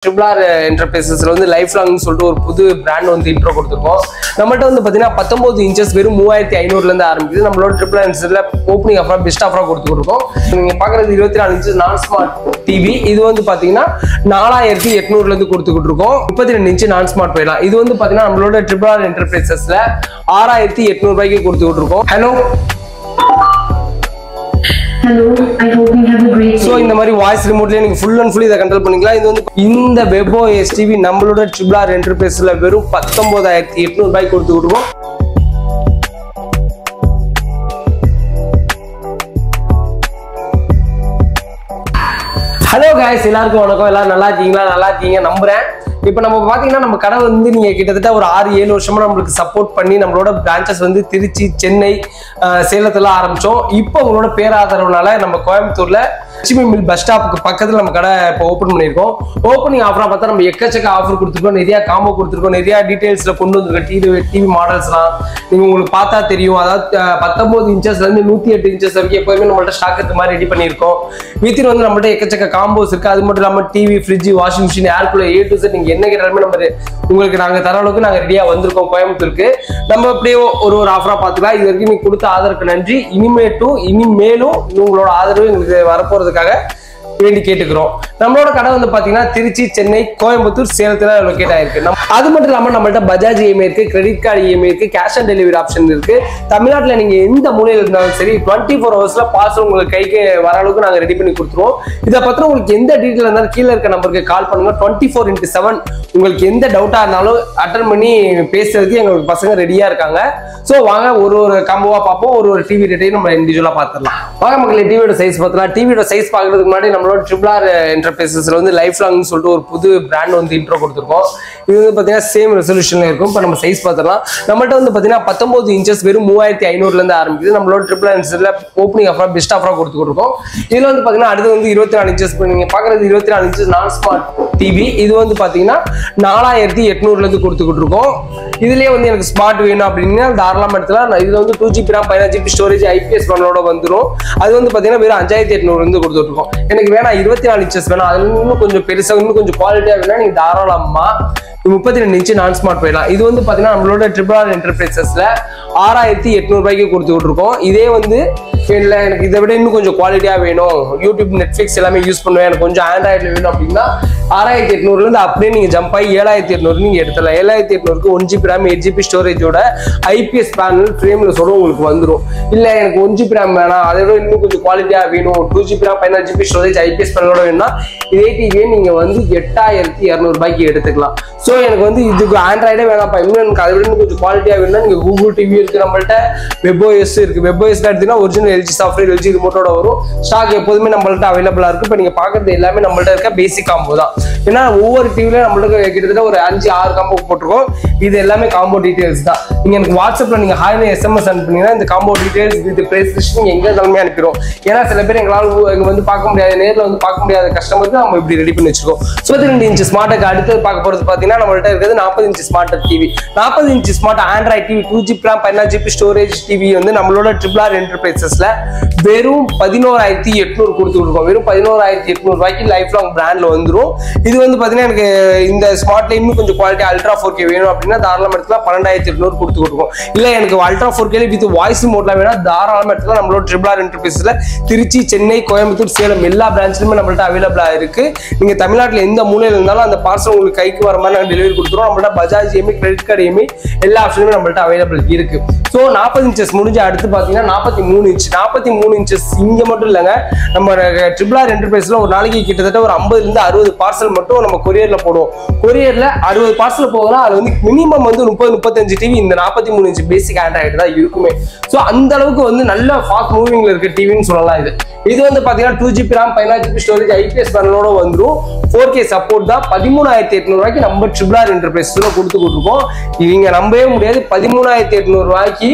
Triblar Enterprises வந்து life லாங்னு சொல்லிட்டு ஒரு புது பிராண்ட் வந்து இன்ட்ரோ கொடுத்துருக்கோம். நம்மள்ட்ட வந்து பாத்தீங்கன்னா 19 இன்ச்சஸ் வெறும் 3500 ல இருந்து ஆரம்பிக்குது. நம்மளோட Triblar Enterprises ஓப்பனிங் ஆஃபரா பெஸ்ட் ஆஃபரா கொடுத்துருக்கோம். நீங்க பாக்குறது 24 இன்ச்சஸ் நான் ஸ்மார்ட் டிவி. இது வந்து பாத்தீங்கன்னா 4800 ல இருந்து கொடுத்துக்கிட்டு இருக்கோம். 32 இன்ச் நான் ஸ்மார்ட் போயிடலாம். இது வந்து பாத்தீங்கன்னா நம்மளோட Triblar Enterprisesல 6800 ரூபாய்க்கு கொடுத்துக்கிட்டு இருக்கோம். Hello Hello, I hope you have a great day. So இந்த மாதிரி வாய்ஸ் ரிமோட்லயே நீங்க ஃபுல் அண்ட் ஃபுல்லி இத கண்ட்ரோல் பண்ணிக்கலாம். இது வந்து இந்த WebOS TV நம்மளோட Triblar Enterprisesல வெறும் 19800 ரூபாய்க்கு கொடுத்துக்கிட்டு இருக்கோம். ஹலோ गाइस, எல்லாருக்கும் வணக்கம். எல்லாரும் நல்லா இருக்கீங்களா? நல்லா இருக்கீங்க நம்புறேன். இப்போ நம்ம பாத்தீங்கன்னா நம்ம கடை வந்து நீங்க கிட்டத்தட்ட ஒரு 6-7 வருஷமா நம்மளுக்கு சப்போர்ட் பண்ணி நம்மளோட பிரான்ச்சஸ் வந்து திருச்சி, சென்னை, சேலத்துல ஆரம்பிச்சோம். இப்போ உங்களோட பேராதரவுனால நம்ம கோயம்புத்தூர்ல லட்சுமி மில் பஸ் ஸ்டாப்புக்கு பக்கத்துல நம்ம கடை இப்போ ஓபன் பண்ணியிருக்கோம். ஓப்பனிங் ஆஃபரா பார்த்தா நம்ம எக்கச்சக்க ஆஃபர் கொடுத்துருக்கோம், நிறைய காம்போ கொடுத்துருக்கோம், நிறைய டீடைல்ஸ்ல கொண்டு வந்திருக்கோம். டிவி மாடல்ஸ்லாம் நீங்க உங்களுக்கு பார்த்தா தெரியும். அதாவது 19 இன்ச்சஸ்ல இருந்து 108 இன்ச்சஸ் வரைக்கும் எப்பவுமே நம்மள்ட்ட ஸ்டாக் இருக்க மாதிரி ரெடி பண்ணியிருக்கோம். வீட்டில் வந்து நம்மள்ட்ட எக்கச்சக்க காம்போஸ் இருக்கு. அது மட்டும் இல்லாமல் TV, fridge, washing machine, air cooler A to Z நீங்க என்ன கேட்டாலுமே நம்ம உங்களுக்கு நாங்க தர அளவுக்கு நாங்க ரெடியா வந்திருக்கோம் கோயம்புத்தூருக்கு. நம்ம அப்படியே ஒரு ஆஃபரா பார்த்துக்கலாம். இது வரைக்கும் நீங்க கொடுத்த ஆதரவுக்கு நன்றி. இனிமேலும் உங்களோட ஆதரவு எங்களுக்கு வரப்போறதுக்காக வேண்டி கேட்டுக்கிறோம். நம்மளோட கடை வந்து பாத்தீங்கன்னா திருச்சி, சென்னை, கோயம்புத்தூர், சேலத்துல லொகேட் ஆயிருக்கு. அது மட்டும் இல்லாம நம்மள்ட்ட பஜாஜ் EMI இருக்கு, கிரெடிட் கார்டு EMI இருக்கு, கேஷ் ஆன் டெலிவரி ஆப்ஷன் இருக்கு. தமிழ்நாட்டுல நீங்க எந்த மூலையில இருந்தாலும் சரி 24 ஹவர்ஸ்ல பார்சல் உங்களுக்கு கைக்கு வர அளவுக்கு நாங்க ரெடி பண்ணி கொடுத்துருவோம். இதை பத்தின உங்களுக்கு எந்த டீட்டெயில் இருந்தாலும் கீழே இருக்க நம்பருக்கு கால் பண்ணுங்க. 24/7 உங்களுக்கு எந்த டவுட்டா இருந்தாலும் அட்டன் பண்ணி பேசுறதுக்கு எங்களுக்கு பசங்க ரெடியா இருக்காங்க. சோ வாங்க ஒரு காம்போவா பார்ப்போம். ஒரு டிவி ரேட்டையும் நம்ம இண்டிவிஜுவலா பார்த்துடலாம். வாங்க மக்களே, டிவியோட சைஸ் பார்த்தலாம். டிவியோட சைஸ் பார்க்கறதுக்கு முன்னாடி நம்மளோட Triblar Enterprisesல வந்து லைஃப் லாங்னு சொல்லிட்டு ஒரு புது பிராண்ட் வந்து இன்ட்ரோ கொடுத்துருக்கோம். இது வந்து பாத்தீங்கன்னா சேம் ரெசல்யூஷன்ல இருக்கும். இப்போ நம்ம சைஸ் பார்த்தலாம். நம்மள்ட்ட வந்து பாத்தீங்கன்னா 19 இன்ச்சஸ் வெறும் 3500 ல இருந்து ஆரம்பிக்குது. நம்மளோட Triblar Enterprisesல ஓப்பனிங் ஆஃபரா பெஸ்ட் ஆஃபரா கொடுத்துக்கிட்டு இருக்கோம். இதுல வந்து பாத்தீங்கன்னா அடுத்து வந்து 24 இன்ச்சஸ் நீங்க பாக்குறது 24 இன்ச்சஸ் நான் ஸ்மார்ட் டிவி. இது வந்து பாத்தீங்கன்னா 4800 ல இருந்து கொடுத்துக்கிட்டு இருக்கோம். இதுலயே வந்து எனக்கு ஸ்மார்ட் வேணும் அப்படின்னா தாராளமா எடுத்துலாம். இதுல வந்து 2GB RAM 16GB storage IPS பேனலோட வந்துடும். அது வந்து பாத்தீங்கன்னா வெறும் 5800 இருந்து கொடுத்துட்டு இருக்கோம். எனக்கு வேணா 24 இன்ச்சஸ் வேணும், அதுல இன்னும் கொஞ்சம் பெருசா இன்னும் கொஞ்சம் குவாலிட்டியா வேணா நீங்க தாராளமா 32 இன்ச் நான் ஸ்மார்ட் போயிடலாம். இது வந்து பாத்தீங்கன்னா நம்மளோட Triblar Enterprisesல 6800 ரூபாய்க்கு கொடுத்துக்கிட்டு இருக்கோம். இதே வந்து இல்ல எனக்கு இதை விட இன்னும் கொஞ்சம் குவாலிட்டியா வேணும், யூடியூப், நெட்ஃபிளிக்ஸ் எல்லாமே யூஸ் பண்ணுவேன், எனக்கு கொஞ்சம் ஆண்ட்ராய்ட்ல வேணும் அப்படின்னா 6800 ல இருந்து அப்படியே நீங்க ஜம்ப் ஆகி 7800 நீங்க எடுத்துடலாம். 7800க்கு 1GB RAM 8GB ஸ்டோரேஜோட IPS பேனல் ஃப்ரேம்ல சொல்ல உங்களுக்கு வந்துடும். இல்ல எனக்கு 1GB RAM வேணாம், அதை விட இன்னும் கொஞ்சம் குவாலிட்டியா வேணும், 2GB RAM 16GB storage IPS பேனலோட வேணும்னா இதே டிவியை நீங்க வந்து 8200 ரூபாய்க்கு எடுத்துக்கலாம். சோ எனக்கு வந்து இதுக்கு ஆண்ட்ராய்டே வேணாம்ப்பா, இன்னும் எனக்கு அதை விட இன்னும் கொஞ்சம் குவாலிட்டியா வேணும்னா நீங்க கூகுள் டிவி இருக்கு, நம்மள்ட்ட WebOS இருக்கு. WebOS எடுத்தீங்கன்னா ஒரிஜினல் LG சாஃப்ட்வேர், LG ரிமோட்டோட வரும். ஸ்டாக் எப்போதுமே நம்மள்ட்ட அவைலபிளா இருக்கு. இப்போ நீங்க பாக்குறது எல்லாமே நம்மள்ட்ட இருக்க பேசிக் காம்போ தான். ஏன்னா ஒவ்வொரு டிவிலையும் நம்மளுக்கு கிட்டத்தட்ட ஒரு 5-6 காம்போ போட்டிருக்கோம். இது எல்லாமே காம்போ டீடைல்ஸ் தான். நீங்க எனக்கு வாட்ஸ்அப்ல நீங்க ஹாய்னு SMS அனுப்புனீங்கன்னா இந்த combo details with price list நீங்க எங்க இருந்தாலுமே அனுப்பிடுவோம். ஏன்னா சில பேர் எங்களால வந்து பார்க்க முடியாது, நேரில் வந்து பார்க்க முடியாத கஸ்டமருக்கு நம்ம இப்படி ரெடி பண்ணி வச்சிருக்கோம். 32 இன்ச் ஸ்மார்ட்டுக்கு அடுத்து பார்க்க போறது பாத்தீங்கன்னா நம்மள்ட்ட இருக்கிறது 40 inch smart TV. 40 inch smart Android TV 2GB RAM 16GB storage TV வந்து நம்மளோட Triblar Enterprisesல வெறும் 11800 கொடுத்துருக்கோம். வெறும் 11800 ரூபாய்க்கு லைஃப் லாங் பிராண்ட்ல வந்துடும். இது வந்து பாத்தீங்கன்னா எனக்கு இந்த ஸ்மார்ட்ல இன்னும் கொஞ்சம் குவாலிட்டி அல்ட்ரா 4K வேணும் அப்படின்னா தாராளமா எடுத்துக்கலாம். 12800 கொடுத்துருக்கோம். இல்ல எனக்கு அல்ட்ரா 4K வித் வாய்ஸ் மோட்ல வேணா தாராளமா எடுத்துக்கலாம். நம்மளோட Triblar Enterprisesல திருச்சி, சென்னை, கோயம்புத்தூர், சேலம் எல்லா பிரான்ச்லயுமே நம்மள்ட்ட அவைலபிளா இருக்கு. நீங்க தமிழ்நாட்டுல எந்த மூலையில இருந்தாலும் அந்த பார்சல் உங்களுக்கு கைக்கு வர மாதிரி நாங்க டெலிவரி கொடுத்துருவோம். நம்மள்ட்ட Bajaj EMI, credit card EMI எல்லா ஆப்ஷனுமே நம்மள்ட்ட அவைலபிள் இருக்கு. சோ 40 இன்ச்சஸ் முடிஞ்சு அடுத்து பாத்தீங்கன்னா 43 இன்ச். 43 இன்ச்சஸ் இங்க மட்டும் இல்லங்க, நம்ம Triblar Enterprisesல ஒரு நாளைக்கு கிட்டத்தட்ட ஒரு 50 ல இருந்து 60 பார்சல் மட்டும் நம்ம கொரியர்ல போடுவோம். கொரியர்ல 60 பார்சல் போகலாம். அது வந்து மினிமம் வந்து 30-35 டிவி இந்த 43 இன்ச் பேசிக் ஆண்ட்ராய்டு தான் இருக்குமே. சோ அந்த அளவுக்கு வந்து நல்ல ஃபாஸ்ட் மூவிங்ல இருக்க டிவின்னு சொல்லலாம். இது வந்து பாத்தீங்கன்னா 2GB RAM 16GB storage IPS பேனலோட வந்துடும். 4K சப்போர்ட் தான். 13800 ரூபாய்க்கு நம்ம Triblar Enterprisesல கொடுத்துக்கிட்டு இருக்கோம். இவங்க நம்பவே முடியாது, 13800 ரூபாய்க்கு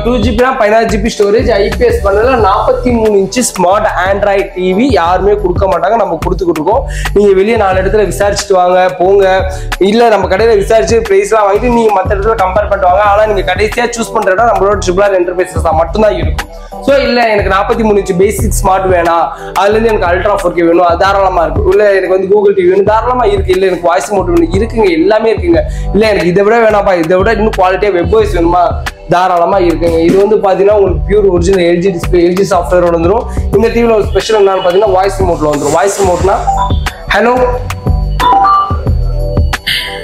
2GB RAM 16GB storage IPS பேனல்ல 43 inch smart Android TV யாருமே கொடுக்க மாட்டாங்க, நம்ம கொடுத்துக்கிட்டு இருக்கோம். நீங்க வெளியே 4 இடத்துல விசாரிச்சுட்டு வாங்க போங்க, இல்ல நம்ம கடையில விசாரிச்சு பிரைஸ்லாம் வாங்கிட்டு நீங்க மற்ற இடத்துல கம்பேர் பண்ணிட்டு வாங்க. ஆனா நீங்க கடைசியா சூஸ் பண்ற இடம் நம்மளோட Triblar Enterprises மட்டும் தான் இருக்கும். ஸோ இல்லை எனக்கு 43 இன்ச் பேசிக் ஸ்மார்ட் வேணாம், அதுலேருந்து எனக்கு அல்ட்ரா 4K வேணும், அது தாராளமாக இருக்கு. இல்லை எனக்கு வந்து கூகுள் டிவி வேணும், தாராளமாக இருக்கு. இல்லை எனக்கு வாய்ஸ் மோட் வேணும், இருக்குங்க, எல்லாமே இருக்குங்க. இல்லை எனக்கு இதை விட வேணாப்பா, இதை விட இன்னும் குவாலிட்டியாக வெப்ஓஎஸ் வேணுமா, தாராளமாக இருக்குங்க. இது வந்து பார்த்தீங்கன்னா உங்களுக்கு pure original LG display, LG சாஃப்ட்வேரோட வந்துடும். இந்த டிவியில் ஒரு ஸ்பெஷல் என்னன்னு பார்த்தீங்கன்னா வாய்ஸ் ரிமோட்டில் வந்துடும். வாய்ஸ் ரிமோட்னா hello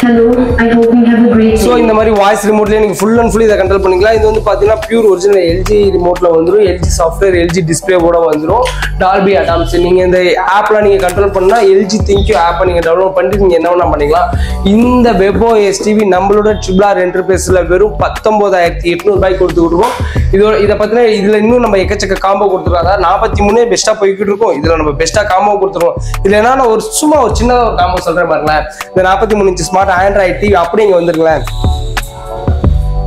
Hello, I hope you have a great so day. இந்த மாதிரி வாய்ஸ் ரிமோட்லேயே நீங்கள் ஃபுல் அண்ட் ஃபுல் இதை கண்ட்ரோல் பண்ணிக்கலாம். இது வந்து பார்த்தீங்கன்னா பியூர் ஒரிஜினல் எல்ஜி ரிமோட்டில் வந்துடும், எல்ஜி சாஃப்ட்வேர், எல்ஜி டிஸ்பிளேவோட வந்துடும். டால்பி அட்டாம்ஸ் நீங்கள் இந்த ஆப்லாம் நீங்கள் கண்ட்ரோல் பண்ணால் எல்ஜி திங்க்யூ ஆப்பை நீங்கள் டவுன்லோட் பண்ணிட்டு நீங்கள் என்ன வேணா பண்ணிக்கலாம். இந்த வெப்ஓஎஸ் டிவி நம்மளோட ட்ரிபிள் என்டர்பிரைஸில் வெறும் 19,800 கொடுத்துக்கிட்டுருக்கோம். இதை பார்த்தீங்கன்னா இதில் இன்னும் நம்ம எக்கச்சக்க காம்போ கொடுத்துருக்கோம். அதாவது 43 பெஸ்ட்டாக போய்கிட்டு இருக்கோம். இதில் நம்ம பெஸ்ட்டாக காம்போ கொடுத்துருவோம். இதில் என்னன்னா ஒரு சும்மா ஒரு சின்ன ஒரு காம்போ சொல்கிறேன் பாருங்களேன். இந்த 43 இன்ச் ஸ்மார்ட் ஆண்ட்ராய்ட் டிவி அப்படி இங்கே வந்துருங்களேன்.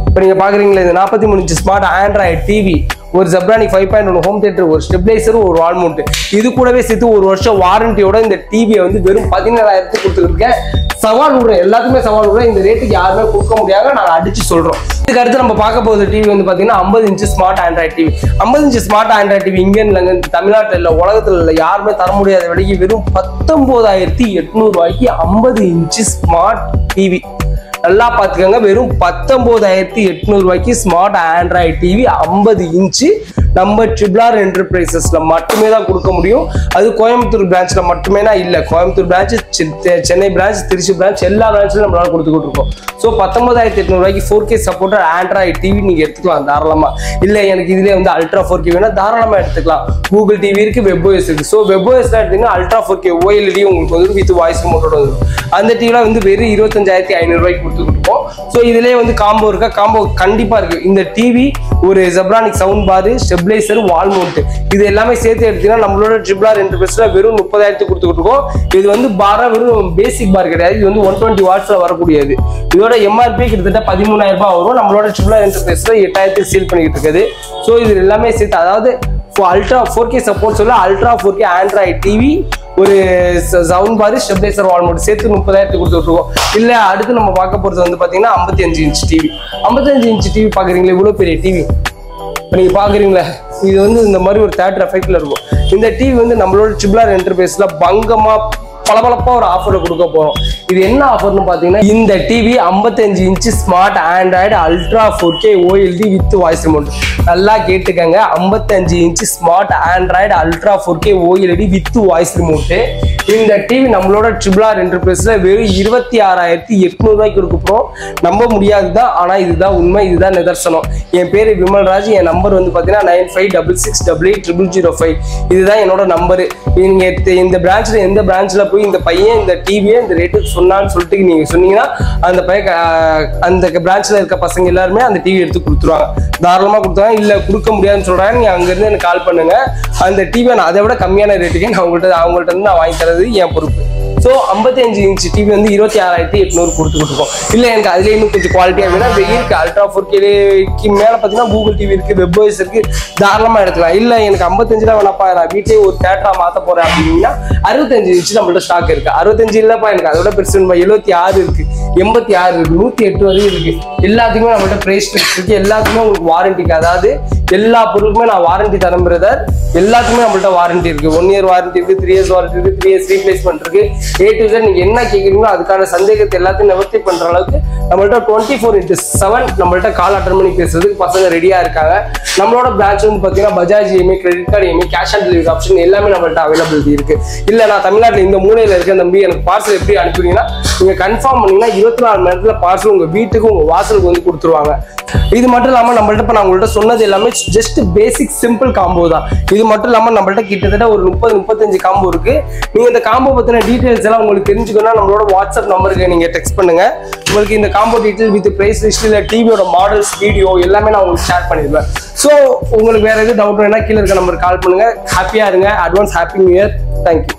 இப்போ நீங்கள் பார்க்குறீங்களா, இந்த 43 இன்ச் ஸ்மார்ட் ஆண்ட்ராய்ட் டிவி, ஒரு ஜப்ரானிக் 5.1 ஹோம் தியேட்டர், ஒரு ஸ்டெபிளைசர், ஒரு வால் மவுண்ட், இது கூடவே சேர்த்து ஒரு வருஷம் வாரண்டியோட இந்த டிவியை வந்து வெறும் 17,000 கொடுத்துருக்கேன். சவால் விடுறேன், எல்லாத்துக்குமே சவால் விடுறேன். இந்த ரேட்டுக்கு யாருமே கொடுக்க முடியாது, நாங்கள் அடிச்சு சொல்றோம். இதுக்கு அடுத்து நம்ம பார்க்க போகிற டிவி வந்து பார்த்தீங்கன்னா 50 inch smart Android TV. 50 inch smart Android TV இங்கே இல்லைங்க, தமிழ்நாட்டில் இல்லை, உலகத்தில் இல்லை, யாருமே தர முடியாத விலைக்கு வெறும் 19,800 50 இன்ச் ஸ்மார்ட் டிவி. நல்லா பார்த்துக்கோங்க, வெறும் 19,800 ஸ்மார்ட் ஆண்ட்ராய்ட் டிவி 50 இன்ச்சு நம்ம ட்ரிபிள் என்டர்பிரைசஸ்ல மட்டுமே தான் கொடுக்க முடியும். அது கோயம்புத்தூர் பிரான்ச்ல மட்டுமே தான் இல்லை, Coimbatore branch, Chennai branch, Trichy branch, எல்லா பிரான்ச்லையும் நம்மளால கொடுத்துக்கிட்டு இருக்கோம். So 19,800 4K supported Android TV நீங்க எடுத்துக்கலாம் தாராளமா. இல்லை எனக்கு இதுலேயே வந்து அல்ட்ரா 4K வேணா தாராளமா எடுத்துக்கலாம். கூகுள் டிவி இருக்கு, வெப்ஓஎஸ் இருக்கு. ஸோ வெப்ஓஎஸ்ல எடுத்தீங்கன்னா அல்ட்ரா 4K OLED உங்களுக்கு வந்து வித் வாய்ஸ் மோட்டோட வந்துடும். அந்த டிவில வந்து வெறும் 25,500 கொடுத்துக்கிட்டோம். ஸோ இதுலேயே வந்து காம்போ இருக்கா, காம்போ கண்டிப்பா இருக்கு. இந்த டிவி ஒரு Zebronics sound bar, stabiliser, wall mount, இது எல்லாமே சேர்த்து எடுத்தீங்கன்னா நம்மளோட ட்ரிபிள் என்டர்பிரைஸ்ல வெறும் 30,000 கொடுத்துக்கிட்டு இருக்கோம். இது வந்து பாரா வெறும் பேசிக் பார் கிடையாது, இது வந்து 120 வாட்ஸ்ல வரக்கூடியது. இதோட எம்ஆர்பி கிட்டத்தட்ட 13,000 வரும். நம்மளோட ட்ரிபிள் என்டர்பிரைஸ்ல 8,000 சேல் பண்ணிக்கிட்டு இருக்குது. ஸோ இது எல்லாமே சேர்த்து, அதாவது அல்ட்ரா 4K சப்போர்ட் சொல்ல அல்ட்ரா 4K ஆண்ட்ராய்ட் டிவி, ஒரு sound bar, stabiliser, wall mount சேர்த்து 30,000 கொடுத்துருக்கோம். இல்லை அடுத்து நம்ம பார்க்க போறது வந்து பார்த்தீங்கன்னா 55 இன்ச் டிவி. 55 இன்ச் டிவி பார்க்குறீங்களா, இவ்வளோ பெரிய டிவி இப்போ நீங்கள் பார்க்குறீங்களா, இது வந்து இந்த மாதிரி ஒரு தேட்டர் எஃபெக்ட்ல இருக்கும். இந்த டிவி வந்து நம்மளோட ட்ரிபிள் என்டர்பிரைஸ்ல பங்கமா பளபளப்பா ஒரு ஆஃபர்ல கொடுக்க போறோம். இது என்ன ஆஃபர்னு பாத்தீங்கன்னா, இந்த TV 55 inch smart Android ultra 4K OLED with voice remote. நல்லா கேட்டுக்கங்க, 55 inch smart Android ultra 4K OLED with voice remote. இந்த டிவி நம்மளோட ட்ரிபிள் என்டர்பிரைஸ்ல வெறும் 26,800 கொடுக்க போறோம். நம்ப முடியாதுதான், ஆனா இதுதான் உண்மை, இதுதான் நிதர்சனம். என் பேரு விமல்ராஜ், என் நம்பர் வந்து பாத்தீங்கன்னா 9566880005. இதுதான் என்னோட நம்பரு. நீங்க இந்த பிரான்ச்ல எந்த பிரான்ச்ல போய் இந்த பையன் இந்த டிவியை இந்த ரேட்டுக்கு சொன்னான்னு சொல்லிட்டு நீங்க சொன்னீங்கன்னா அந்த பையன் அந்த பிரான்ச்ல இருக்க பசங்க எல்லாருமே அந்த டிவி எடுத்து கொடுத்துருவாங்க, தாராளமா கொடுத்தாங்க. இல்ல கொடுக்க முடியாதுன்னு சொல்றாங்க, நீங்க அங்க இருந்து எனக்கு கால் பண்ணுங்க. அந்த டிவியை நான் அதை விட கம்மியான ரேட்டுக்கே நான் அவங்கள்ட்ட இருந்து நான் வாங்கி தரது என் பொறுப்பு. ஸோ 55 இன்ச் டிவி வந்து 26,800 கொடுத்துக்கிட்டு இருக்கோம். இல்லை எனக்கு அதுல இன்னும் கொஞ்சம் குவாலிட்டியாக வேணா இருக்கு, அல்ட்ரா 4Kக்கு மேலே பார்த்தீங்கன்னா கூகுள் டிவி இருக்கு, வெப்ஓஎஸ் இருக்கு, தாராளமாக எடுக்கலாம். இல்லை எனக்கு 55 வேணாப்பா, நான் வீட்டையே ஒரு தேட்டரா மாற்ற போறேன் அப்படின்னா 65 இன்ச் நம்மள்ட்ட ஸ்டாக் இருக்கு. 65 இல்லப்பா எனக்கு அதோட பெருசு 76 இருக்கு, 86 இருக்கு, 108 வரையும் இருக்கு. எல்லாத்துக்குமே நம்மள்ட்ட பிரைஸ் இருக்கு, எல்லாத்துக்குமே உங்களுக்கு வாரண்டிக்கு, அதாவது எல்லா பொருளுக்குமே நான் வாரண்டி தரேன் பிரதர். எல்லாத்துக்குமே நம்மள்ட்ட வாரண்டி இருக்கு, 1 இயர் வாரண்டி இருக்கு, 3 இயர்ஸ் வாரண்டி இருக்கு, 3 இயர்ஸ் ரீப்ளேஸ்மெண்ட் இருக்கு. A to Z நீங்க என்ன கேக்குறீங்களோ அதுக்கான சந்தேகத்தை எல்லாத்தையும் நிவர்த்தி பண்ற அளவுக்கு நம்மள்ட்ட 24/7 நம்மள்ட்ட கால் அட்டன் பண்ணி பேசுறதுக்கு பசங்க ரெடியா இருக்காங்க. நம்மளோட பிரான்ச் வந்து பாத்தீங்கன்னா Bajaj EMI, credit card EMI, cash on delivery option எல்லாமே நம்மள்ட்ட அவைலபிலிட்டி இருக்கு. இல்ல நான் தமிழ்நாட்டில் இந்த மூலையில இருக்கேன் தம்பி, எனக்கு பார்சல் எப்படி அனுப்புறீங்கன்னா நீங்க கன்ஃபார்ம் பண்ணீங்கன்னா 24 மணி நேரத்துல பார்சல் உங்க வீட்டுக்கு உங்க வாசலுக்கு வந்து கொடுத்துருவாங்க. இது மட்டும் இல்லாம நம்மள்ட்ட இப்ப நான் உங்கள்ட்ட சொன்னது எல்லாமே ஜஸ்ட் பேசிக் சிம்பிள் காம்போ தான். இது மட்டும் இல்லாம நம்மள்ட்ட கிட்டத்தட்ட ஒரு 30-35 காம்போ இருக்கு. நீங்க இந்த காம்போ பத்தின டீடைல்ஸ் எல்லாம் உங்களுக்கு தெரிஞ்சுக்கணும்னா நம்மளோட வாட்ஸ்அப் நம்பருக்கு நீங்க டெக்ஸ்ட் பண்ணுங்க. உங்களுக்கு இந்த combo detail with price list, இல்ல டிவியோட மாடல்ஸ், வீடியோ எல்லாமே நான் உங்களுக்கு ஷேர் பண்ணிடுவேன். ஸோ உங்களுக்கு வேற எதுவும் டவுட் வேணா கீழே இருக்க நம்பருக்கு கால் பண்ணுங்க. ஹாப்பியா இருங்க. Advance happy new year. Thank you.